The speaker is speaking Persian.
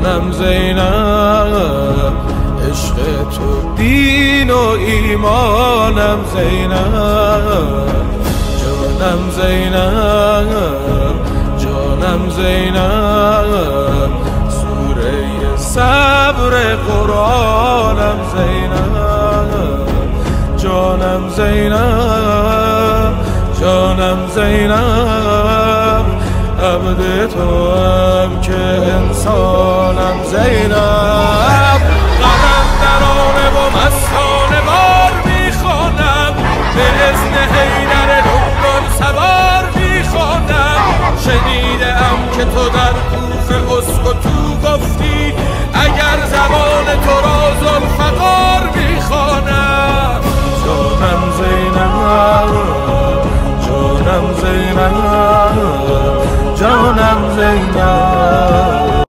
جانم زینب، عشق تو دین و ایمانم زینب، جانم زینب، جانم زینب، سوره صبر قرآنم زینب، جانم زینب، جانم زینب، عبد تو هم که انسانم زینب. قلندرانه و مستانه بار میخوانم، به اذن حیدر رکن سوار میخوانم. شنیدم که تو در کوفه اسکتو گفتی، اگر زبان تو را ذوالفقار میخوانم. جانم زینب، جانم زینب،